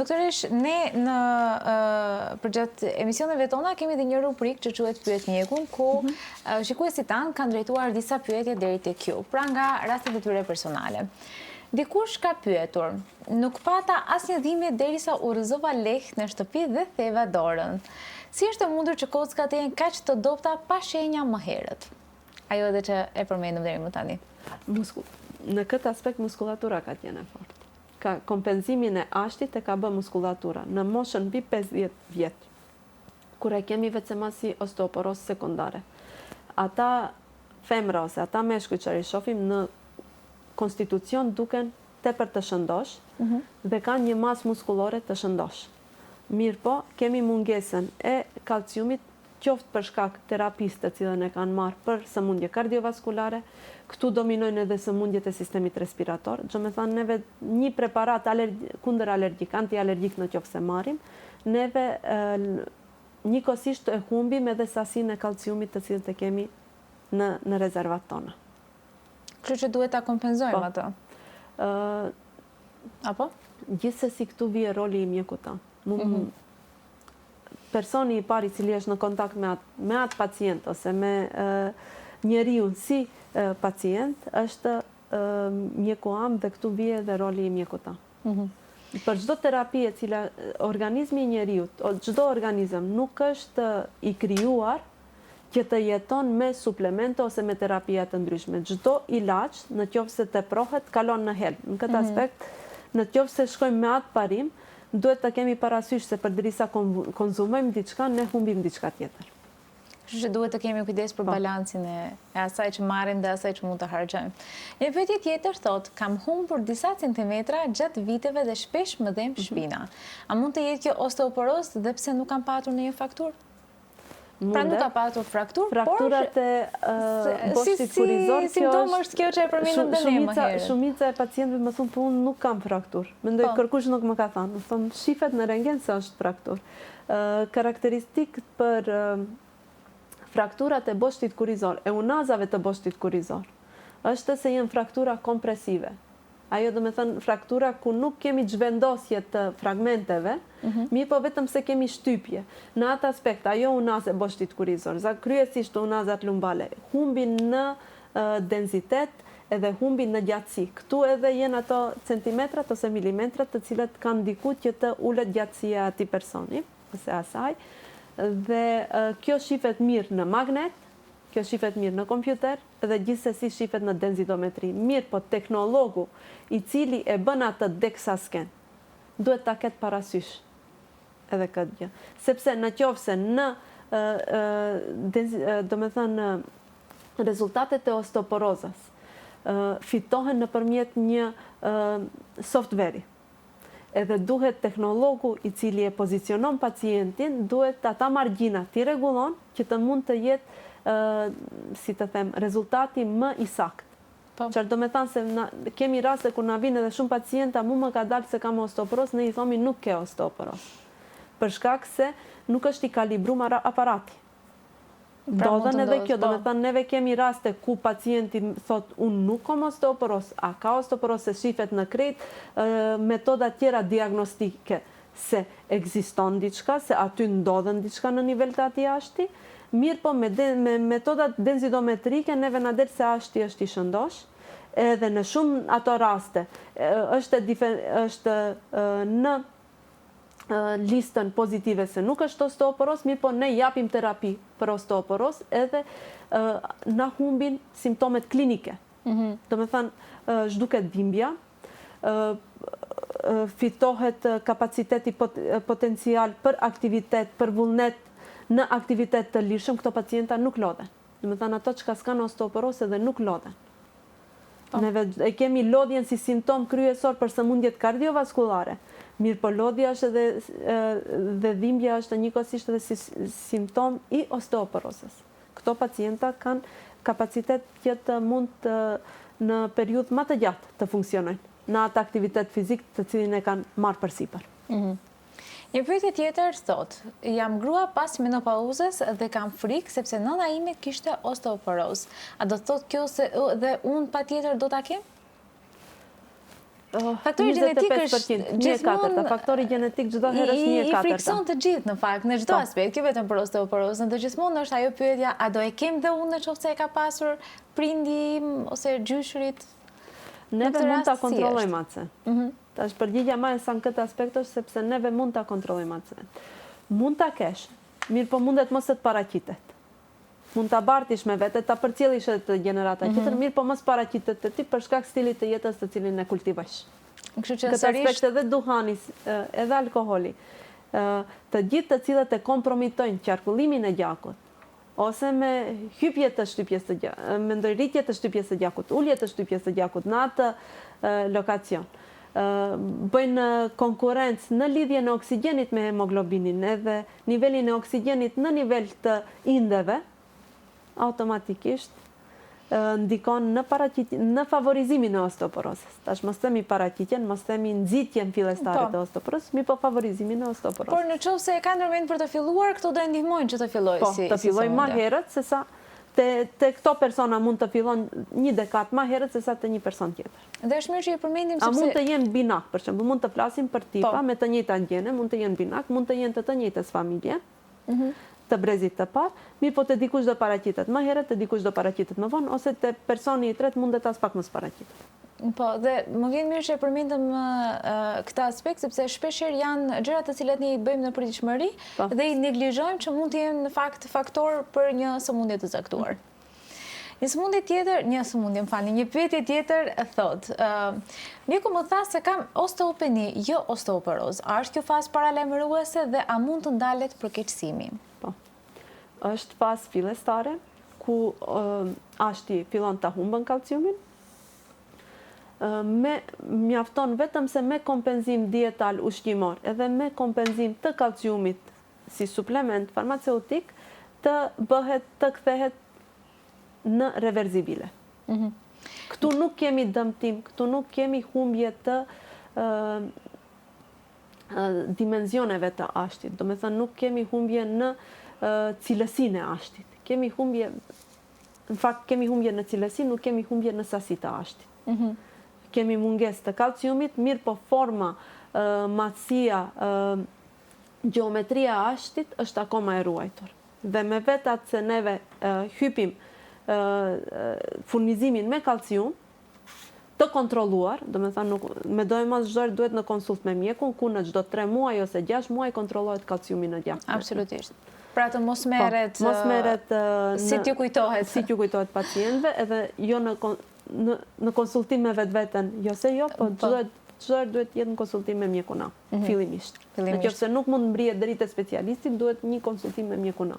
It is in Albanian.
Doktoresh, ne në përgjatë emisioneve tona kemi dhe një rubrikë që quhet Pyet mjekun, ku shikuesit tanë kanë drejtuar disa pyetje deri tek ju, pra nga rastet e tyre personale. Dikush ka pyetur, nuk pata asnjë dhimbje derisa u rrëzova lehtë në shtëpi dhe theva dorën. Si është e mundur që kockat të jenë kaq të dobta pa shenja më herët? Ajo edhe që e përmendëm deri më tani. Në këtë aspekt muskulatura ka qenë e fortë. Ka kompenzimin e ashtit e ka bë muskulatura. Në moshën mbi 50 vjet, kur e kemi vetëm si osteoporozë sekondare. Ata femra ose ata meshkuj që i shohim në konstitucion duken tepër të shëndosh dhe kanë një masë muskulore të shëndosh. Mirë po, kemi mungesën e kalciumit, qoftë për shkak terapisë të cilën e kanë marrë për sëmundje kardiovaskulare, këtu dominojnë edhe sëmundjet e sistemit respirator. Do të thënë neve një preparat kundër alergjik, antialergjik në qoftë se marrim, neve njëkohësisht e humbim edhe sasinë e kalciumit të cilët e kemi në rezervat tona. Kështu që duhet ta kompenzojmë ato. Apo? Gjithsesi këtu vije roli i mjekut tanë. Personi i pari cili është në kontakt me atë pacient ose me njeriu si pacient është mjeku am dhe këtu vije dhe roli i mjekut tanë. Për çdo terapi e cila organizmi i njeriut, çdo organizëm nuk është i krijuar që të jeton me suplemente ose me terapia të ndryshme. Çdo ilaç, në qoftë se teprohet, kalon në helm. Në këtë aspekt, në qoftë se shkojmë me atë parim, duhet të kemi parasysh se përderisa konzumojmë diçka, ne humbim diçka tjetër. Kështu që duhet të kemi kujdes për balancin e asaj që marrim dhe asaj që mund të harxojmë. Një pyetje tjetër thotë, kam humbur disa centimetra gjatë viteve dhe shpesh më dhem shpina. A mund të jetë kjo osteoporozë dhe pse nuk kam patur në një frakturë? Pra nuk ka patur frakturë, frakturat e boshtit kurizor, simptom është kjo që e përmendëm dhe ne më herët. Shumica e pacientëve më thonë, po unë nuk kam frakturë. Mendoj kërkush nuk më ka thënë. Më thonë, shifet në rentgen se është frakturë. Karakteristik për frakturat e boshtit kurizor, e unazave të boshtit kurizor, është se janë fraktura kompresive. Ajo do me thënë fraktura ku nuk kemi zhvendosje të fragmenteve, mi po vetëm se kemi shtypje. Në atë aspekt, ajo unaze boshtit kurizor, kryesisht unazat lumbale, humbin në densitet edhe humbin në gjatësi. Këtu edhe jenë ato centimetrat ose milimetrat të cilët kanë diku që të ullet gjatësia ati personi, ose asaj, dhe kjo shifet mirë në magnet, kjo shifet mirë në kompjuter dhe gjithsesi shifet në densitometri. Mirë, po teknologu i cili e bën atë DEXA-scan duhet ta ketë parasysh edhe këtë gjë. Sepse në qofse në do me thënë rezultatet e osteoporozës fitohen nëpërmjet një softveri. Edhe duhet teknologu i cili e pozicionon pacientin, duhet ata margjina t'i rregullon që të mund të jetë si të them, rezultati më i sakt. Çfarë do me thënë se kemi raste kur na vinë edhe shumë pacienta, mu më ka dalë se kam osteoporozë, ne i thomi nuk ke osteoporozë. Për shkak se nuk është i kalibruar aparati. Dodhen edhe kjo, do me thënë neve kemi raste ku pacienti thot unë nuk kam osteoporozë, a ka osteoporozë se shifet në krejt, metoda tjera diagnostike se ekziston diçka, se aty ndodhen diçka në nivel të atij ashti. Mirë po me metodat densitometrike neve na del se ashti është i shëndosh, edhe në shumë ato raste është në listën pozitive se nuk është osteoporozë, mirë po ne japim terapi për osteoporozë edhe na humbin simptomet klinike. Do me thënë zhduket dhimbja, fitohet kapaciteti potencial për aktivitet, për vullnet në aktivitet të lirshëm, këto pacienta nuk lodhen. Do me thënë ato që s'kanë osteoporozë edhe nuk lodhen. Neve e kemi lodhjen si simptom kryesor për sëmundjet kardiovaskulare. Mirë, po lodhja është dhe dhimbja është njëkohësisht edhe si simptom i osteoporozës. Këto pacienta kanë kapacitet që të mund në periudhë më të gjatë të funksionojnë në atë aktivitet fizik të cilin e kanë marrë përsipër. Një pyetje tjetër thot, jam grua pas menopauzës dhe kam frikë sepse nëna ime kishte osteoporozë. A do të thotë kjo se dhe unë patjetër do ta kem? Faktori gjenetik është 1/4. Faktori gjenetik çdo herë është 1/4. I frikson të gjithë në fakt, në çdo aspekt, jo vetëm për osteoporozën, dhe gjithmonë është ajo pyetja, a do e kem dhe unë nëse e ka pasur prindi im ose gjyshrit? Neve mund ta kontrollojmë atë. Tash përgjigja më e sa në këtë aspekt është sepse neve mund ta kontrollojmë atë. Mund ta kesh, mirë po mundet mos të paraqitet. Mund ta bartish me vete, ta përcjellish të gjenerata tjetër, mirë po mos paraqitet të ti për shkak stilit të jetës të cilin e kultivosh. Kështu që këtë aspekt edhe duhani, edhe alkoholi, të gjithë të cilët e kompromitojnë qarkullimin e gjakut, ose me hypje të shtypjes të gjakut, me ndërritje të shtypjes të gjakut, ulje të shtypjes të gjakut në atë lokacion, bëjnë konkurrencë në lidhje në oksigjenit me hemoglobinin, edhe nivelin e oksigjenit në nivel të indeve, automatikisht ndikon në favorizimin e osteoporozës. Tash mos themi paraqitjen, mos themi nxitjen fillestare të osteoporozës, mi po favorizimin e osteoporozës. Por në qoftë se e ka ndërmend për të filluar, këto do e ndihmojnë që të fillojë si sëmundje. Po, të fillojë më herët se sa te këto persona mund të fillon një dekadë më herët se sa te një person tjetër. Dhe është mirë që i përmendim sepse mund të jenë binak, për shembull, mund të flasim për tipa me të njëjtan gjene, mund të jenë binak, mund të jenë të njëjtës familje. Të brezit të parë, mirë po të dikush do paraqitet më herët, të dikush do paraqitet më vonë, ose të personi i tretë mundet as pak mos paraqitet. Po, dhe më vjen mirë që e përmendëm këtë aspekt, sepse shpeshherë janë gjëra të cilat ne i bëjmë në përditshmëri dhe i neglizhojmë që mund të jenë në fakt faktor për një sëmundje të caktuar. Një pyetje tjetër thotë, mjeku më tha se kam osteopeni, jo osteoporozë. A është kjo fazë paralajmëruese dhe a mund të ndalet përkeqësimi? Po. Është fazë fillestare ku ashti fillon ta humbën kalciumin. Mjafton vetëm se me kompenzim dietal ushqimor edhe me kompenzim të kalciumit si suplement farmaceutik të kthehet në reverzibile. Këtu nuk kemi dëmtim, këtu nuk kemi humbje të dimensioneve të ashtit. Do me thënë, nuk kemi humbje në cilësinë e ashtit. Kemi humbje në cilësi, nuk kemi humbje në sasi të ashtit. Kemi mungesë të kalciumit, mirë po forma, matësia, geometria e ashtit është akoma e ruajtur. Dhe me vetat se neve hypim furnizimin me kalcium të kontrolluar, do me thënë, me dojë mos çdo herë duhet në konsult me mjekun, ku në çdo 3 muaj ose 6 muaj kontrollohet kalciumi në gjakut. Absolutisht. Pra të mos merret si t'ju kujtohet. Si t'ju kujtohet pacientëve, edhe jo në konsultim me vetveten, jo se jo, po çdo herë duhet jetë në konsultim me mjekun fillimisht. Nëse nuk mund mbrihet deri te specialisti, duhet një konsultim me mjekun.